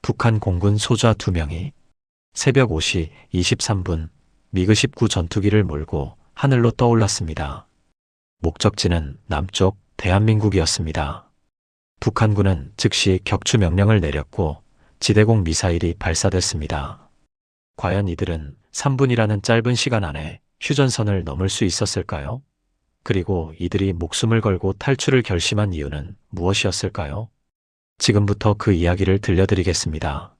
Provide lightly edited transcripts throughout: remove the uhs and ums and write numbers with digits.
북한 공군 소좌 2명이 새벽 5시 23분 미그 19 전투기를 몰고 하늘로 떠올랐습니다. 목적지는 남쪽 대한민국이었습니다. 북한군은 즉시 격추 명령을 내렸고 지대공 미사일이 발사됐습니다. 과연 이들은 3분이라는 짧은 시간 안에 휴전선을 넘을 수 있었을까요? 그리고 이들이 목숨을 걸고 탈출을 결심한 이유는 무엇이었을까요? 지금부터 그 이야기를 들려드리겠습니다.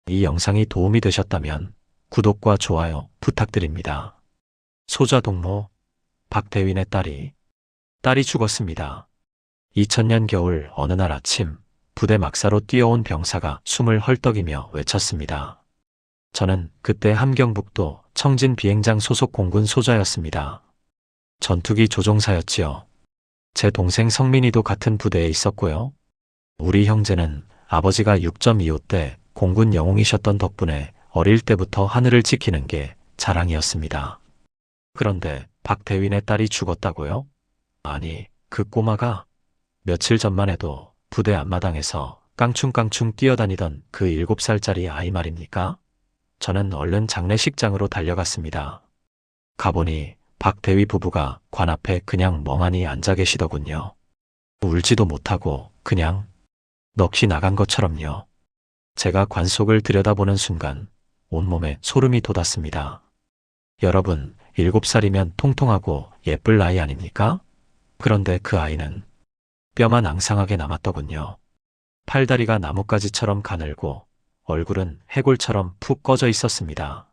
이 영상이 도움이 되셨다면 구독과 좋아요 부탁드립니다. 소좌 동무 박대윈의 딸이 죽었습니다. 2000년 겨울 어느 날 아침 부대 막사로 뛰어온 병사가 숨을 헐떡이며 외쳤습니다. 저는 그때 함경북도 청진 비행장 소속 공군 소좌였습니다. 전투기 조종사였지요. 제 동생 성민이도 같은 부대에 있었고요. 우리 형제는 아버지가 6.25 때 공군 영웅이셨던 덕분에 어릴 때부터 하늘을 지키는 게 자랑이었습니다. 그런데 박대윈의 딸이 죽었다고요? 아니, 그 꼬마가 며칠 전만 해도 부대 앞마당에서 깡충깡충 뛰어다니던 그 7살짜리 아이 말입니까? 저는 얼른 장례식장으로 달려갔습니다. 가보니 박대위 부부가 관 앞에 그냥 멍하니 앉아 계시더군요. 울지도 못하고 그냥 넋이 나간 것처럼요. 제가 관 속을 들여다보는 순간 온몸에 소름이 돋았습니다. 여러분, 7살이면 통통하고 예쁠 나이 아닙니까? 그런데 그 아이는 뼈만 앙상하게 남았더군요. 팔다리가 나뭇가지처럼 가늘고 얼굴은 해골처럼 푹 꺼져 있었습니다.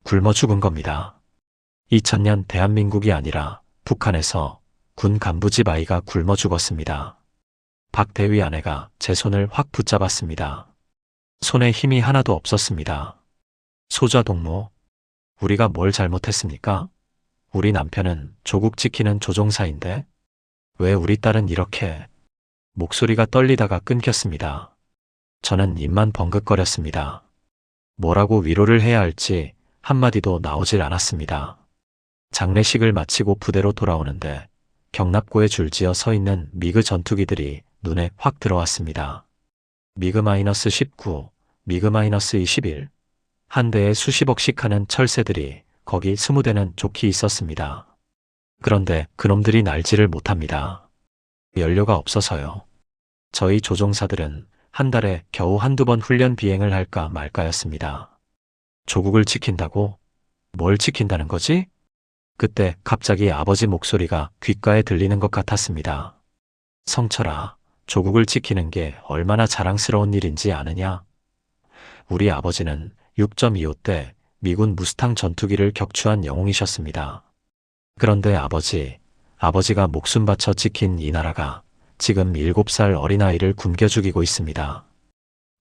굶어 죽은 겁니다. 2000년 대한민국이 아니라 북한에서 군 간부 집 아이가 굶어 죽었습니다. 박대위 아내가 제 손을 확 붙잡았습니다. 손에 힘이 하나도 없었습니다. 소좌 동무, 우리가 뭘 잘못했습니까? 우리 남편은 조국 지키는 조종사인데 왜 우리 딸은 이렇게... 목소리가 떨리다가 끊겼습니다. 저는 입만 벙긋거렸습니다. 뭐라고 위로를 해야 할지 한마디도 나오질 않았습니다. 장례식을 마치고 부대로 돌아오는데 경납고에 줄지어 서 있는 미그 전투기들이 눈에 확 들어왔습니다. 미그-19, 미그-21, 한 대에 수십억씩 하는 철새들이 거기 20대는 좋게 있었습니다. 그런데 그놈들이 날지를 못합니다. 연료가 없어서요. 저희 조종사들은 한 달에 겨우 한두 번 훈련 비행을 할까 말까였습니다. 조국을 지킨다고? 뭘 지킨다는 거지? 그때 갑자기 아버지 목소리가 귓가에 들리는 것 같았습니다. 성철아, 조국을 지키는 게 얼마나 자랑스러운 일인지 아느냐? 우리 아버지는 6.25 때 미군 무스탕 전투기를 격추한 영웅이셨습니다. 그런데 아버지가 목숨 바쳐 지킨 이 나라가 지금 7살 어린아이를 굶겨 죽이고 있습니다.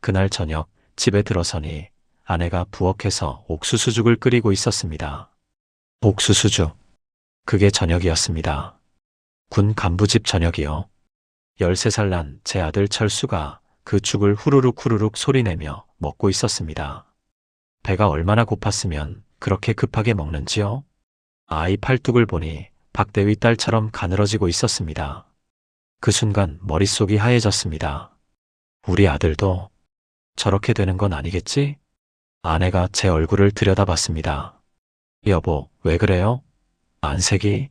그날 저녁 집에 들어서니 아내가 부엌에서 옥수수죽을 끓이고 있었습니다. 옥수수죽. 그게 저녁이었습니다. 군 간부집 저녁이요. 13살 난 제 아들 철수가 그 죽을 후루룩 소리내며 먹고 있었습니다. 배가 얼마나 고팠으면 그렇게 급하게 먹는지요? 아이 팔뚝을 보니 박대위 딸처럼 가늘어지고 있었습니다. 그 순간 머릿속이 하얘졌습니다. 우리 아들도 저렇게 되는 건 아니겠지? 아내가 제 얼굴을 들여다봤습니다. 여보, 왜 그래요? 안색이?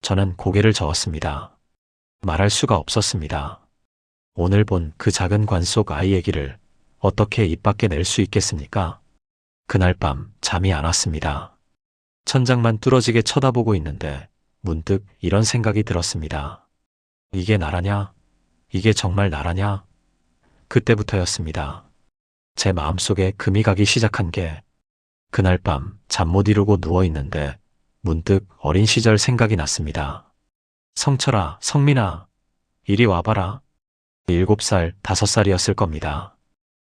저는 고개를 저었습니다. 말할 수가 없었습니다. 오늘 본 그 작은 관 속 아이 얘기를 어떻게 입 밖에 낼 수 있겠습니까? 그날 밤 잠이 안 왔습니다. 천장만 뚫어지게 쳐다보고 있는데 문득 이런 생각이 들었습니다. 이게 나라냐? 이게 정말 나라냐? 그때부터였습니다. 제 마음속에 금이 가기 시작한 게 그날 밤 잠 못 이루고 누워있는데 문득 어린 시절 생각이 났습니다. 성철아, 성민아, 이리 와봐라. 7살, 5살이었을 겁니다.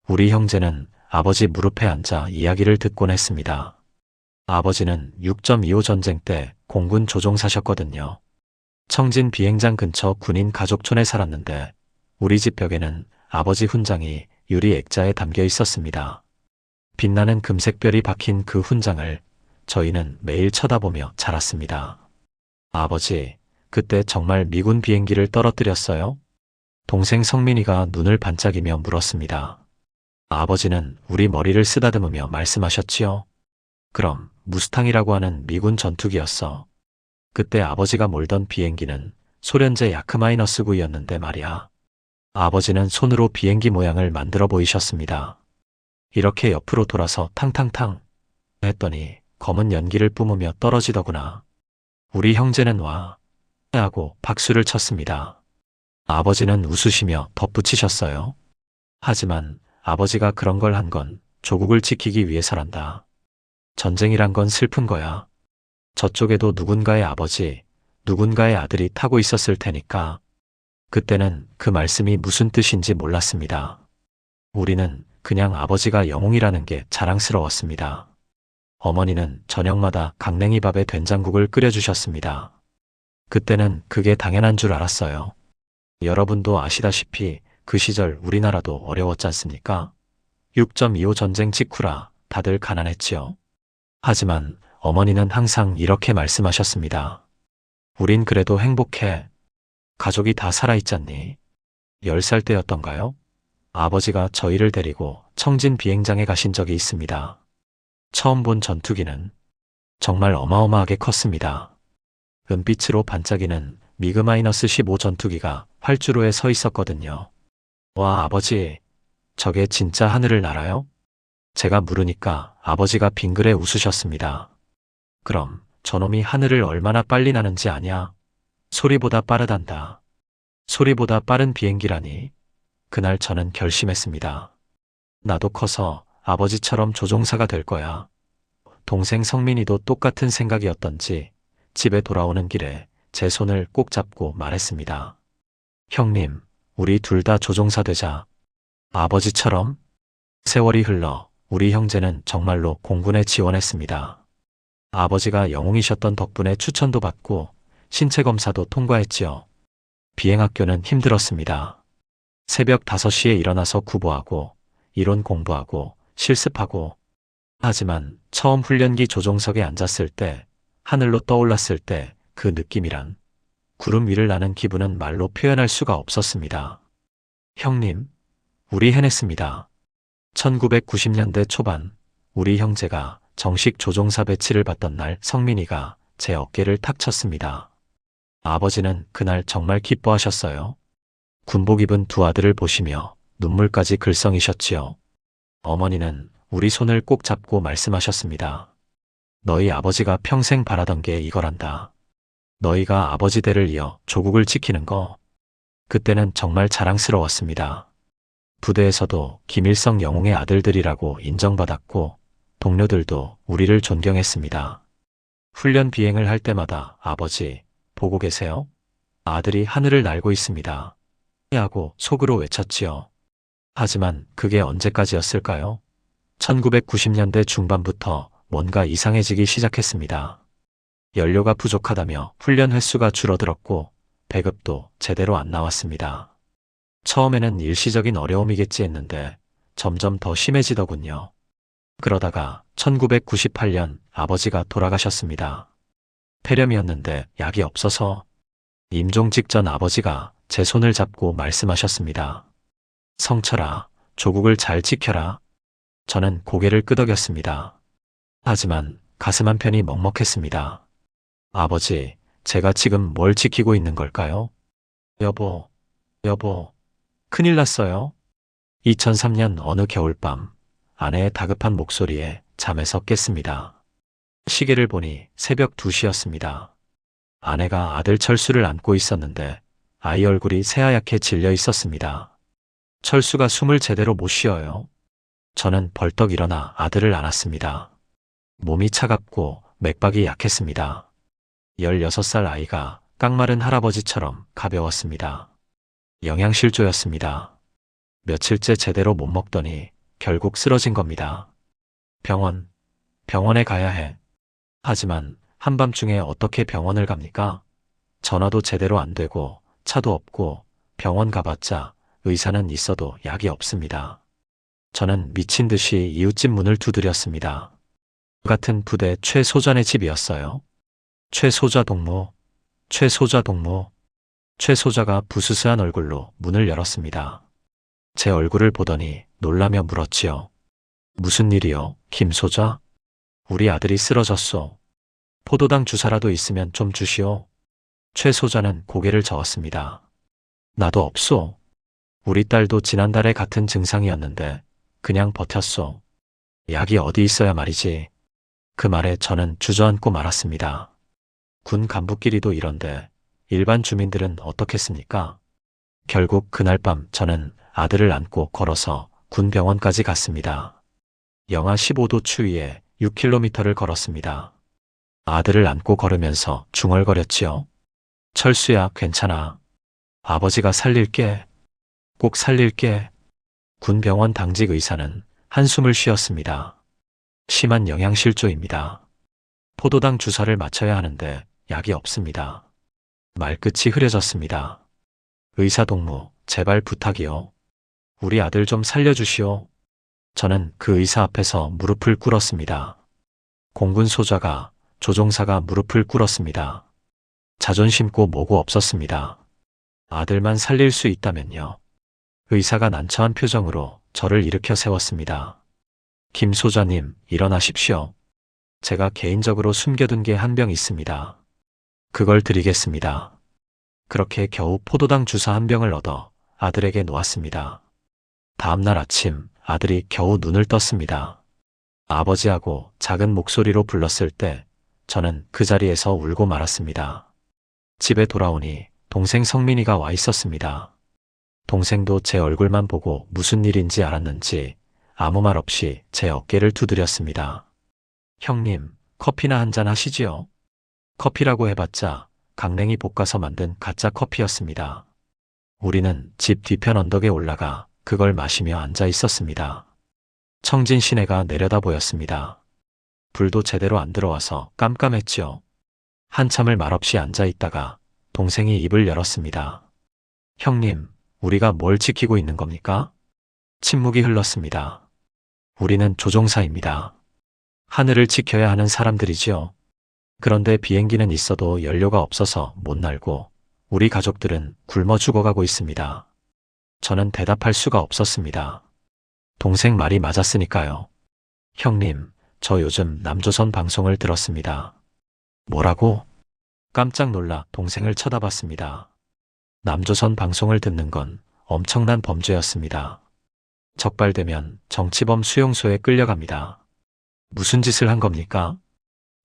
우리 형제는 아버지 무릎에 앉아 이야기를 듣곤 했습니다. 아버지는 6.25 전쟁 때 공군 조종사셨거든요. 청진 비행장 근처 군인 가족촌에 살았는데 우리 집 벽에는 아버지 훈장이 유리 액자에 담겨 있었습니다. 빛나는 금색별이 박힌 그 훈장을 저희는 매일 쳐다보며 자랐습니다. 아버지, 그때 정말 미군 비행기를 떨어뜨렸어요? 동생 성민이가 눈을 반짝이며 물었습니다. 아버지는 우리 머리를 쓰다듬으며 말씀하셨지요. 그럼 무스탕이라고 하는 미군 전투기였어. 그때 아버지가 몰던 비행기는 소련제 야크마이너스9였는데 말이야. 아버지는 손으로 비행기 모양을 만들어 보이셨습니다. 이렇게 옆으로 돌아서 탕탕탕 했더니 검은 연기를 뿜으며 떨어지더구나. 우리 형제는 와 하고 박수를 쳤습니다. 아버지는 웃으시며 덧붙이셨어요. 하지만 아버지가 그런 걸 한 건 조국을 지키기 위해서란다. 전쟁이란 건 슬픈 거야. 저쪽에도 누군가의 아버지, 누군가의 아들이 타고 있었을 테니까. 그때는 그 말씀이 무슨 뜻인지 몰랐습니다. 우리는 그냥 아버지가 영웅이라는 게 자랑스러웠습니다. 어머니는 저녁마다 강냉이밥에 된장국을 끓여주셨습니다. 그때는 그게 당연한 줄 알았어요. 여러분도 아시다시피 그 시절 우리나라도 어려웠지 않습니까? 6.25 전쟁 직후라 다들 가난했지요. 하지만 어머니는 항상 이렇게 말씀하셨습니다. 우린 그래도 행복해. 가족이 다 살아있잖니. 10살 때였던가요? 아버지가 저희를 데리고 청진 비행장에 가신 적이 있습니다. 처음 본 전투기는 정말 어마어마하게 컸습니다. 은빛으로 반짝이는 미그-15 전투기가 활주로에 서 있었거든요. 와, 아버지, 저게 진짜 하늘을 날아요? 제가 물으니까 아버지가 빙그레 웃으셨습니다. 그럼 저놈이 하늘을 얼마나 빨리 나는지 아냐? 소리보다 빠르단다. 소리보다 빠른 비행기라니. 그날 저는 결심했습니다. 나도 커서 아버지처럼 조종사가 될 거야. 동생 성민이도 똑같은 생각이었던지 집에 돌아오는 길에 제 손을 꼭 잡고 말했습니다. 형님, 우리 둘 다 조종사 되자. 아버지처럼? 세월이 흘러 우리 형제는 정말로 공군에 지원했습니다. 아버지가 영웅이셨던 덕분에 추천도 받고 신체 검사도 통과했지요. 비행학교는 힘들었습니다. 새벽 5시에 일어나서 구보하고 이론 공부하고 실습하고. 하지만 처음 훈련기 조종석에 앉았을 때, 하늘로 떠올랐을 때 그 느낌이란, 구름 위를 나는 기분은 말로 표현할 수가 없었습니다. 형님, 우리 해냈습니다. 1990년대 초반 우리 형제가 정식 조종사 배치를 받던 날 성민이가 제 어깨를 탁 쳤습니다. 아버지는 그날 정말 기뻐하셨어요. 군복 입은 두 아들을 보시며 눈물까지 글썽이셨지요. 어머니는 우리 손을 꼭 잡고 말씀하셨습니다. 너희 아버지가 평생 바라던 게 이거란다. 너희가 아버지 대를 이어 조국을 지키는 거. 그때는 정말 자랑스러웠습니다. 부대에서도 김일성 영웅의 아들들이라고 인정받았고 동료들도 우리를 존경했습니다. 훈련 비행을 할 때마다 아버지, 보고 계세요? 아들이 하늘을 날고 있습니다. 하고 속으로 외쳤지요. 하지만 그게 언제까지였을까요? 1990년대 중반부터 뭔가 이상해지기 시작했습니다. 연료가 부족하다며 훈련 횟수가 줄어들었고 배급도 제대로 안 나왔습니다. 처음에는 일시적인 어려움이겠지 했는데 점점 더 심해지더군요. 그러다가 1998년 아버지가 돌아가셨습니다. 폐렴이었는데 약이 없어서 임종 직전 아버지가 제 손을 잡고 말씀하셨습니다. 성철아, 조국을 잘 지켜라. 저는 고개를 끄덕였습니다. 하지만 가슴 한편이 먹먹했습니다. 아버지, 제가 지금 뭘 지키고 있는 걸까요? 여보, 큰일 났어요. 2003년 어느 겨울밤, 아내의 다급한 목소리에 잠에서 깼습니다. 시계를 보니 새벽 2시였습니다. 아내가 아들 철수를 안고 있었는데 아이 얼굴이 새하얗게 질려 있었습니다. 철수가 숨을 제대로 못 쉬어요. 저는 벌떡 일어나 아들을 안았습니다. 몸이 차갑고 맥박이 약했습니다. 16살 아이가 깡마른 할아버지처럼 가벼웠습니다. 영양실조였습니다. 며칠째 제대로 못 먹더니 결국 쓰러진 겁니다. 병원에 가야 해. 하지만 한밤중에 어떻게 병원을 갑니까? 전화도 제대로 안 되고 차도 없고 병원 가봤자 의사는 있어도 약이 없습니다. 저는 미친 듯이 이웃집 문을 두드렸습니다. 같은 부대 최소장의 집이었어요. 최소자 동무. 최소자가 부스스한 얼굴로 문을 열었습니다. 제 얼굴을 보더니 놀라며 물었지요. 무슨 일이요, 김소자? 우리 아들이 쓰러졌소. 포도당 주사라도 있으면 좀 주시오. 최 소자는 고개를 저었습니다. 나도 없소. 우리 딸도 지난달에 같은 증상이었는데 그냥 버텼소. 약이 어디 있어야 말이지. 그 말에 저는 주저앉고 말았습니다. 군 간부끼리도 이런데 일반 주민들은 어떻겠습니까? 결국 그날 밤 저는 아들을 안고 걸어서 군 병원까지 갔습니다. 영하 15도 추위에 6km를 걸었습니다. 아들을 안고 걸으면서 중얼거렸지요. 철수야, 괜찮아. 아버지가 살릴게. 꼭 살릴게. 군 병원 당직 의사는 한숨을 쉬었습니다. 심한 영양실조입니다. 포도당 주사를 맞춰야 하는데 약이 없습니다. 말끝이 흐려졌습니다. 의사 동무, 제발 부탁이요. 우리 아들 좀 살려주시오. 저는 그 의사 앞에서 무릎을 꿇었습니다. 공군 소자가, 조종사가 무릎을 꿇었습니다. 자존심고 뭐고 없었습니다. 아들만 살릴 수 있다면요. 의사가 난처한 표정으로 저를 일으켜 세웠습니다. 김 소자님, 일어나십시오. 제가 개인적으로 숨겨둔 게 한 병 있습니다. 그걸 드리겠습니다. 그렇게 겨우 포도당 주사 한 병을 얻어 아들에게 놓았습니다. 다음날 아침 아들이 겨우 눈을 떴습니다. 아버지하고 작은 목소리로 불렀을 때 저는 그 자리에서 울고 말았습니다. 집에 돌아오니 동생 성민이가 와 있었습니다. 동생도 제 얼굴만 보고 무슨 일인지 알았는지 아무 말 없이 제 어깨를 두드렸습니다. 형님, 커피나 한잔 하시지요? 커피라고 해봤자 강냉이 볶아서 만든 가짜 커피였습니다. 우리는 집 뒤편 언덕에 올라가 그걸 마시며 앉아 있었습니다. 청진 시내가 내려다 보였습니다. 불도 제대로 안 들어와서 깜깜했지요. 한참을 말없이 앉아 있다가 동생이 입을 열었습니다. 형님, 우리가 뭘 지키고 있는 겁니까? 침묵이 흘렀습니다. 우리는 조종사입니다. 하늘을 지켜야 하는 사람들이지요. 그런데 비행기는 있어도 연료가 없어서 못 날고 우리 가족들은 굶어 죽어가고 있습니다. 저는 대답할 수가 없었습니다. 동생 말이 맞았으니까요. 형님, 저 요즘 남조선 방송을 들었습니다. 뭐라고? 깜짝 놀라 동생을 쳐다봤습니다. 남조선 방송을 듣는 건 엄청난 범죄였습니다. 적발되면 정치범 수용소에 끌려갑니다. 무슨 짓을 한 겁니까?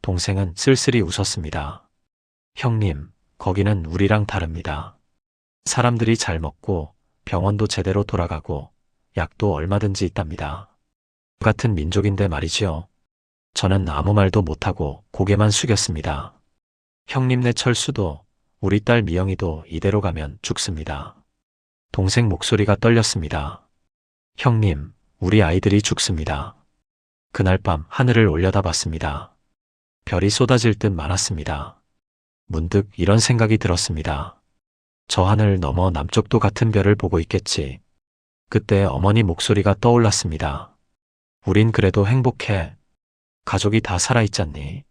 동생은 쓸쓸히 웃었습니다. 형님, 거기는 우리랑 다릅니다. 사람들이 잘 먹고 병원도 제대로 돌아가고 약도 얼마든지 있답니다. 같은 민족인데 말이지요. 저는 아무 말도 못하고 고개만 숙였습니다. 형님네 철수도 우리 딸 미영이도 이대로 가면 죽습니다. 동생 목소리가 떨렸습니다. 형님, 우리 아이들이 죽습니다. 그날 밤 하늘을 올려다봤습니다. 별이 쏟아질 듯 많았습니다. 문득 이런 생각이 들었습니다. 저 하늘 넘어 남쪽도 같은 별을 보고 있겠지. 그때 어머니 목소리가 떠올랐습니다. 우린 그래도 행복해. 가족이 다 살아있잖니.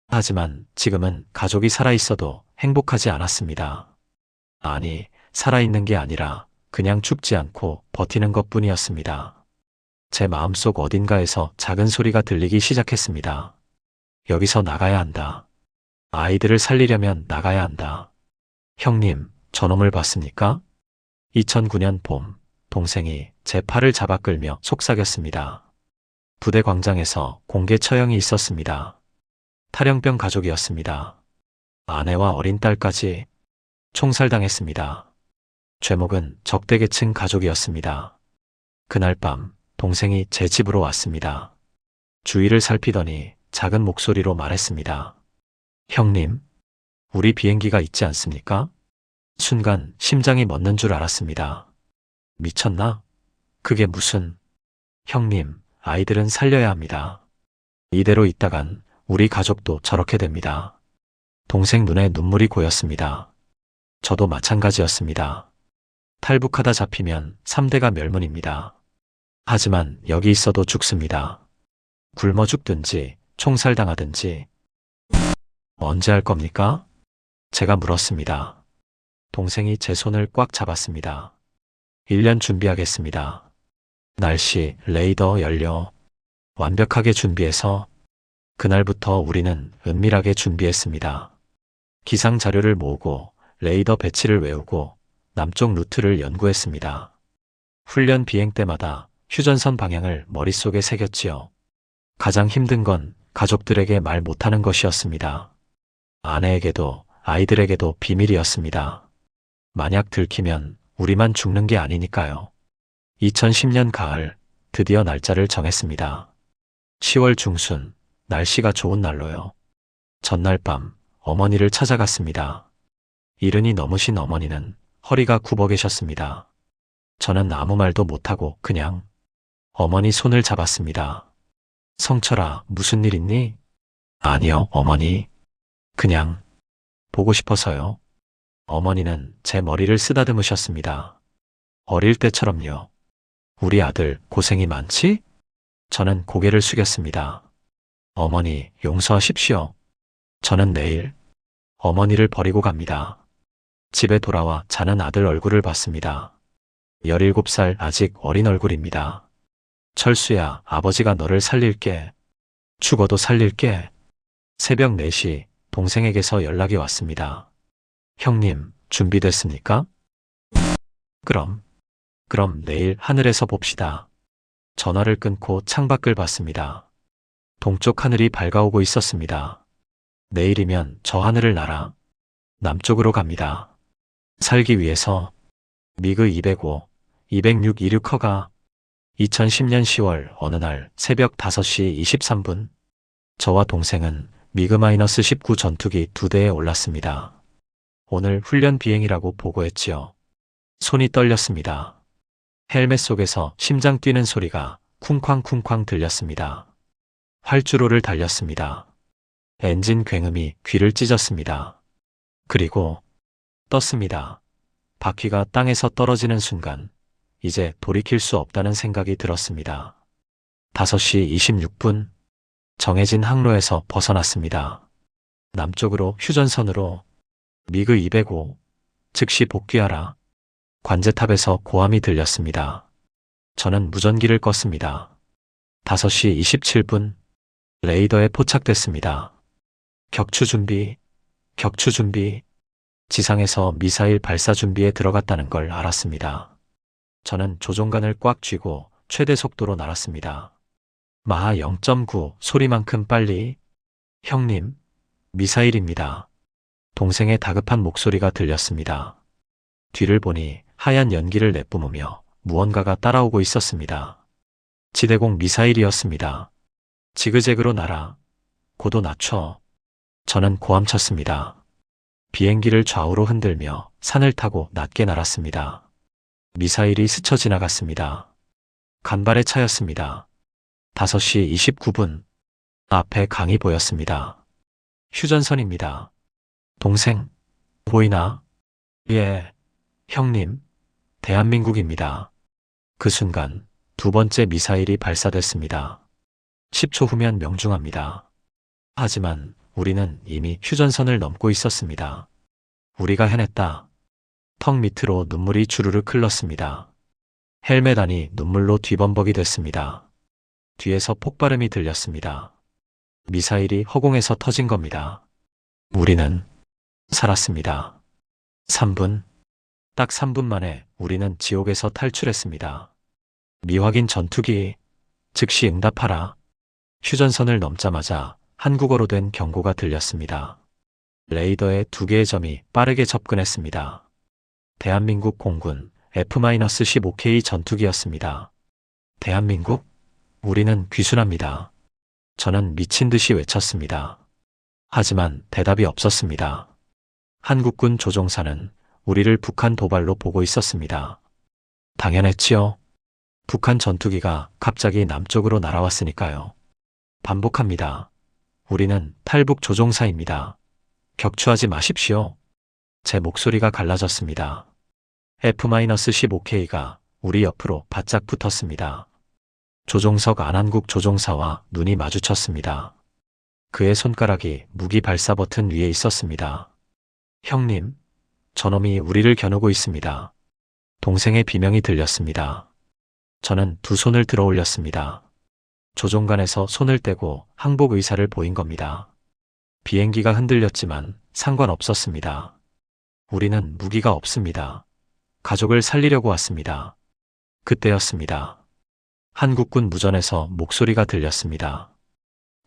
하지만 지금은 가족이 살아있어도 행복하지 않았습니다. 아니, 살아있는 게 아니라 그냥 죽지 않고 버티는 것뿐이었습니다. 제 마음속 어딘가에서 작은 소리가 들리기 시작했습니다. 여기서 나가야 한다. 아이들을 살리려면 나가야 한다. 형님, 저놈을 봤습니까? 2009년 봄, 동생이 제 팔을 잡아 끌며 속삭였습니다. 부대 광장에서 공개 처형이 있었습니다. 탈영병 가족이었습니다. 아내와 어린 딸까지 총살당했습니다. 죄목은 적대계층 가족이었습니다. 그날 밤 동생이 제 집으로 왔습니다. 주위를 살피더니 작은 목소리로 말했습니다. 형님, 우리 비행기가 있지 않습니까? 순간 심장이 멎는 줄 알았습니다. 미쳤나? 그게 무슨... 형님, 아이들은 살려야 합니다. 이대로 있다간 우리 가족도 저렇게 됩니다. 동생 눈에 눈물이 고였습니다. 저도 마찬가지였습니다. 탈북하다 잡히면 3대가 멸문입니다. 하지만 여기 있어도 죽습니다. 굶어 죽든지 총살당하든지. 언제 할 겁니까? 제가 물었습니다. 동생이 제 손을 꽉 잡았습니다. 1년 준비하겠습니다. 날씨, 레이더, 연료 완벽하게 준비해서 그날부터 우리는 은밀하게 준비했습니다. 기상 자료를 모으고 레이더 배치를 외우고 남쪽 루트를 연구했습니다. 훈련 비행 때마다 휴전선 방향을 머릿속에 새겼지요. 가장 힘든 건 가족들에게 말 못하는 것이었습니다. 아내에게도 아이들에게도 비밀이었습니다. 만약 들키면 우리만 죽는 게 아니니까요. 2010년 가을 드디어 날짜를 정했습니다. 10월 중순 날씨가 좋은 날로요. 전날 밤 어머니를 찾아갔습니다. 이른이 넘으신 어머니는 허리가 굽어 계셨습니다. 저는 아무 말도 못하고 그냥 어머니 손을 잡았습니다. 성철아, 무슨 일 있니? 아니요, 어머니. 그냥 보고 싶어서요. 어머니는 제 머리를 쓰다듬으셨습니다. 어릴 때처럼요. 우리 아들 고생이 많지? 저는 고개를 숙였습니다. 어머니, 용서하십시오. 저는 내일 어머니를 버리고 갑니다. 집에 돌아와 자는 아들 얼굴을 봤습니다. 17살 아직 어린 얼굴입니다. 철수야, 아버지가 너를 살릴게. 죽어도 살릴게. 새벽 4시 동생에게서 연락이 왔습니다. 형님, 준비됐습니까? 그럼 내일 하늘에서 봅시다. 전화를 끊고 창밖을 봤습니다. 동쪽 하늘이 밝아오고 있었습니다. 내일이면 저 하늘을 날아 남쪽으로 갑니다. 살기 위해서 미그 205, 206 이륙허가 2010년 10월 어느 날 새벽 5시 23분 저와 동생은 미그-19 전투기 2대에 올랐습니다. 오늘 훈련 비행이라고 보고했지요. 손이 떨렸습니다. 헬멧 속에서 심장 뛰는 소리가 쿵쾅쿵쾅 들렸습니다. 활주로를 달렸습니다. 엔진 굉음이 귀를 찢었습니다. 그리고 떴습니다. 바퀴가 땅에서 떨어지는 순간 이제 돌이킬 수 없다는 생각이 들었습니다. 5시 26분 정해진 항로에서 벗어났습니다. 남쪽으로 휴전선으로 미그 205 즉시 복귀하라. 관제탑에서 고함이 들렸습니다. 저는 무전기를 껐습니다. 5시 27분 레이더에 포착됐습니다. 격추 준비. 지상에서 미사일 발사 준비에 들어갔다는 걸 알았습니다. 저는 조종관을 꽉 쥐고 최대 속도로 날았습니다. 마하 0.9 소리만큼 빨리. 형님, 미사일입니다. 동생의 다급한 목소리가 들렸습니다. 뒤를 보니 하얀 연기를 내뿜으며 무언가가 따라오고 있었습니다. 지대공 미사일이었습니다. 지그재그로 날아. 고도 낮춰. 저는 고함쳤습니다. 비행기를 좌우로 흔들며 산을 타고 낮게 날았습니다. 미사일이 스쳐 지나갔습니다. 간발의 차였습니다. 5시 29분 앞에 강이 보였습니다. 휴전선입니다. 동생, 보이나? 예, 형님, 대한민국입니다. 그 순간 2번째 미사일이 발사됐습니다. 10초 후면 명중합니다. 하지만 우리는 이미 휴전선을 넘고 있었습니다. 우리가 해냈다. 턱 밑으로 눈물이 주르륵 흘렀습니다. 헬멧 안이 눈물로 뒤범벅이 됐습니다. 뒤에서 폭발음이 들렸습니다. 미사일이 허공에서 터진 겁니다. 우리는 살았습니다. 3분. 딱 3분 만에 우리는 지옥에서 탈출했습니다. 미확인 전투기, 즉시 응답하라. 휴전선을 넘자마자 한국어로 된 경고가 들렸습니다. 레이더에 2개의 점이 빠르게 접근했습니다. 대한민국 공군 F-15K 전투기였습니다. 대한민국? 우리는 귀순합니다. 저는 미친 듯이 외쳤습니다. 하지만 대답이 없었습니다. 한국군 조종사는 우리를 북한 도발로 보고 있었습니다. 당연했지요. 북한 전투기가 갑자기 남쪽으로 날아왔으니까요. 반복합니다. 우리는 탈북 조종사입니다. 격추하지 마십시오. 제 목소리가 갈라졌습니다. F-15K가 우리 옆으로 바짝 붙었습니다. 조종석 안한국 조종사와 눈이 마주쳤습니다. 그의 손가락이 무기 발사 버튼 위에 있었습니다. 형님, 저놈이 우리를 겨누고 있습니다. 동생의 비명이 들렸습니다. 저는 두 손을 들어 올렸습니다. 조종관에서 손을 떼고 항복 의사를 보인 겁니다. 비행기가 흔들렸지만 상관없었습니다. 우리는 무기가 없습니다. 가족을 살리려고 왔습니다. 그때였습니다. 한국군 무전에서 목소리가 들렸습니다.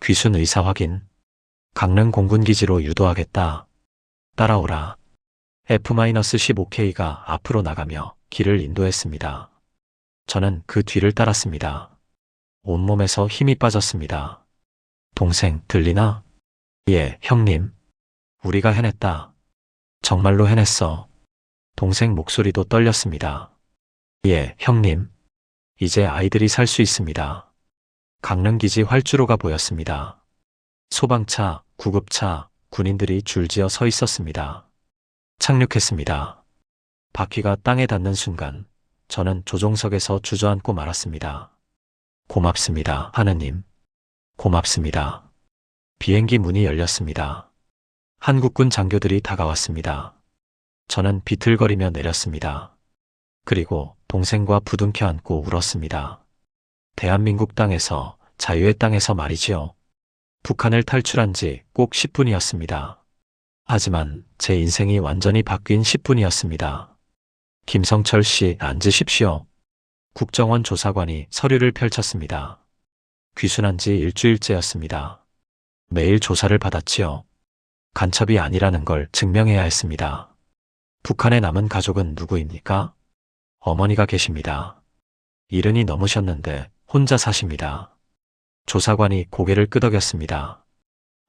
귀순 의사 확인. 강릉 공군기지로 유도하겠다. 따라오라. F-15K가 앞으로 나가며 길을 인도했습니다. 저는 그 뒤를 따랐습니다. 온몸에서 힘이 빠졌습니다. 동생, 들리나? 예, 형님. 우리가 해냈다. 정말로 해냈어. 동생 목소리도 떨렸습니다. 예, 형님. 이제 아이들이 살 수 있습니다. 강릉기지 활주로가 보였습니다. 소방차, 구급차, 군인들이 줄지어 서 있었습니다. 착륙했습니다. 바퀴가 땅에 닿는 순간 저는 조종석에서 주저앉고 말았습니다. 고맙습니다, 하느님. 고맙습니다. 비행기 문이 열렸습니다. 한국군 장교들이 다가왔습니다. 저는 비틀거리며 내렸습니다. 그리고 동생과 부둥켜 안고 울었습니다. 대한민국 땅에서, 자유의 땅에서 말이지요. 북한을 탈출한 지 꼭 10분이었습니다. 하지만 제 인생이 완전히 바뀐 10분이었습니다. 김성철 씨, 앉으십시오. 국정원 조사관이 서류를 펼쳤습니다. 귀순한 지 일주일째였습니다. 매일 조사를 받았지요. 간첩이 아니라는 걸 증명해야 했습니다. 북한에 남은 가족은 누구입니까? 어머니가 계십니다. 70이 넘으셨는데 혼자 사십니다. 조사관이 고개를 끄덕였습니다.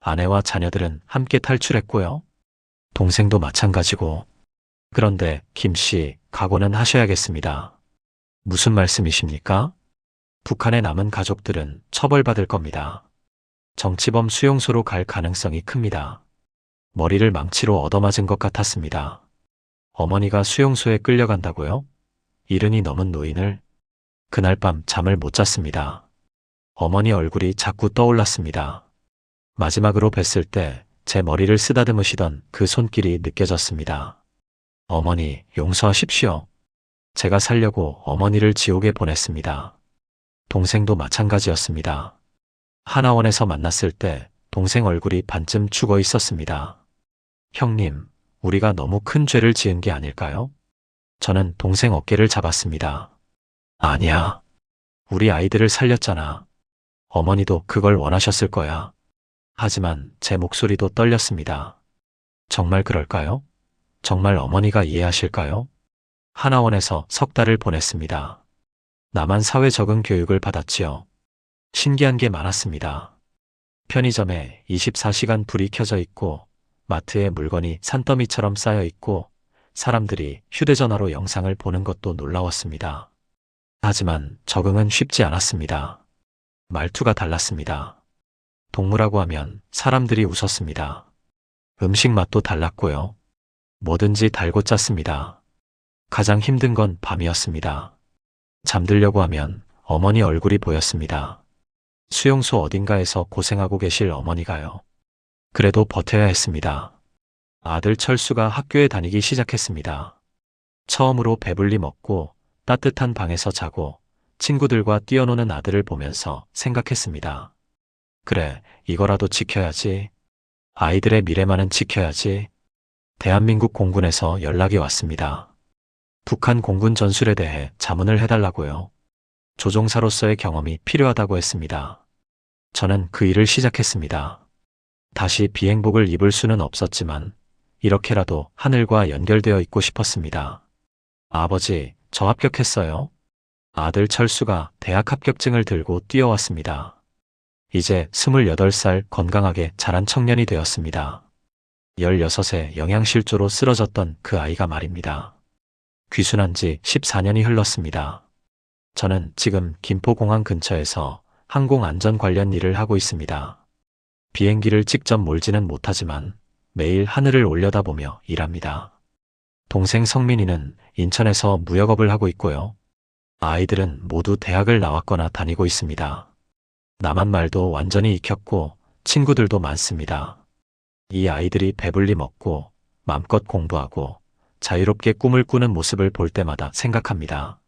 아내와 자녀들은 함께 탈출했고요. 동생도 마찬가지고. 그런데 김 씨, 각오는 하셔야겠습니다. 무슨 말씀이십니까? 북한에 남은 가족들은 처벌받을 겁니다. 정치범 수용소로 갈 가능성이 큽니다. 머리를 망치로 얻어맞은 것 같았습니다. 어머니가 수용소에 끌려간다고요? 70이 넘은 노인을? 그날 밤 잠을 못 잤습니다. 어머니 얼굴이 자꾸 떠올랐습니다. 마지막으로 뵀을 때 제 머리를 쓰다듬으시던 그 손길이 느껴졌습니다. 어머니, 용서하십시오. 제가 살려고 어머니를 지옥에 보냈습니다. 동생도 마찬가지였습니다. 하나원에서 만났을 때 동생 얼굴이 반쯤 죽어 있었습니다. 형님, 우리가 너무 큰 죄를 지은 게 아닐까요? 저는 동생 어깨를 잡았습니다. 아니야. 우리 아이들을 살렸잖아. 어머니도 그걸 원하셨을 거야. 하지만 제 목소리도 떨렸습니다. 정말 그럴까요? 정말 어머니가 이해하실까요? 하나원에서 석 달을 보냈습니다. 나만 사회 적응 교육을 받았지요. 신기한 게 많았습니다. 편의점에 24시간 불이 켜져 있고, 마트에 물건이 산더미처럼 쌓여 있고, 사람들이 휴대전화로 영상을 보는 것도 놀라웠습니다. 하지만 적응은 쉽지 않았습니다. 말투가 달랐습니다. 동무라고 하면 사람들이 웃었습니다. 음식 맛도 달랐고요. 뭐든지 달고 짰습니다. 가장 힘든 건 밤이었습니다. 잠들려고 하면 어머니 얼굴이 보였습니다. 수용소 어딘가에서 고생하고 계실 어머니가요. 그래도 버텨야 했습니다. 아들 철수가 학교에 다니기 시작했습니다. 처음으로 배불리 먹고 따뜻한 방에서 자고 친구들과 뛰어노는 아들을 보면서 생각했습니다. 그래, 이거라도 지켜야지. 아이들의 미래만은 지켜야지. 대한민국 공군에서 연락이 왔습니다. 북한 공군 전술에 대해 자문을 해달라고요. 조종사로서의 경험이 필요하다고 했습니다. 저는 그 일을 시작했습니다. 다시 비행복을 입을 수는 없었지만 이렇게라도 하늘과 연결되어 있고 싶었습니다. 아버지, 저 합격했어요. 아들 철수가 대학 합격증을 들고 뛰어왔습니다. 이제 28살 건강하게 자란 청년이 되었습니다. 16세 영양실조로 쓰러졌던 그 아이가 말입니다. 귀순한 지 14년이 흘렀습니다. 저는 지금 김포공항 근처에서 항공안전 관련 일을 하고 있습니다. 비행기를 직접 몰지는 못하지만 매일 하늘을 올려다보며 일합니다. 동생 성민이는 인천에서 무역업을 하고 있고요. 아이들은 모두 대학을 나왔거나 다니고 있습니다. 남한 말도 완전히 익혔고 친구들도 많습니다. 이 아이들이 배불리 먹고 맘껏 공부하고 자유롭게 꿈을 꾸는 모습을 볼 때마다 생각합니다.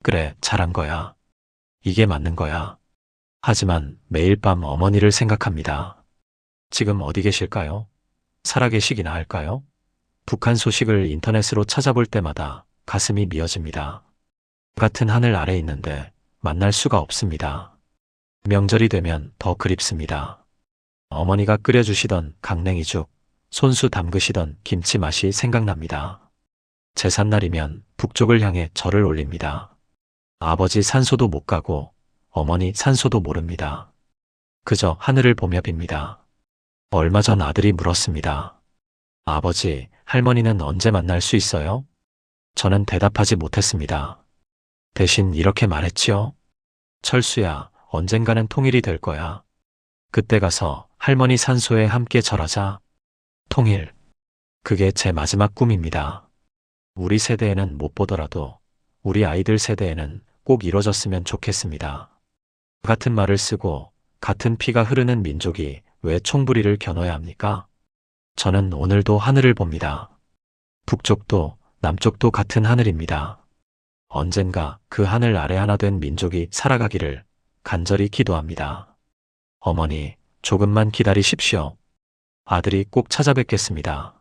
그래, 잘한 거야. 이게 맞는 거야. 하지만 매일 밤 어머니를 생각합니다. 지금 어디 계실까요? 살아계시기나 할까요? 북한 소식을 인터넷으로 찾아볼 때마다 가슴이 미어집니다. 같은 하늘 아래 있는데 만날 수가 없습니다. 명절이 되면 더 그립습니다. 어머니가 끓여주시던 강냉이죽, 손수 담그시던 김치 맛이 생각납니다. 제삿날이면 북쪽을 향해 절을 올립니다. 아버지 산소도 못 가고 어머니 산소도 모릅니다. 그저 하늘을 보며 빕니다. 얼마 전 아들이 물었습니다. 아버지, 할머니는 언제 만날 수 있어요? 저는 대답하지 못했습니다. 대신 이렇게 말했지요. 철수야, 언젠가는 통일이 될 거야. 그때 가서 할머니 산소에 함께 절하자. 통일. 그게 제 마지막 꿈입니다. 우리 세대에는 못 보더라도 우리 아이들 세대에는 꼭 이뤄졌으면 좋겠습니다. 같은 말을 쓰고 같은 피가 흐르는 민족이 왜 총부리를 겨눠야 합니까? 저는 오늘도 하늘을 봅니다. 북쪽도 남쪽도 같은 하늘입니다. 언젠가 그 하늘 아래 하나 된 민족이 살아가기를 간절히 기도합니다. 어머니, 조금만 기다리십시오. 아들이 꼭 찾아뵙겠습니다.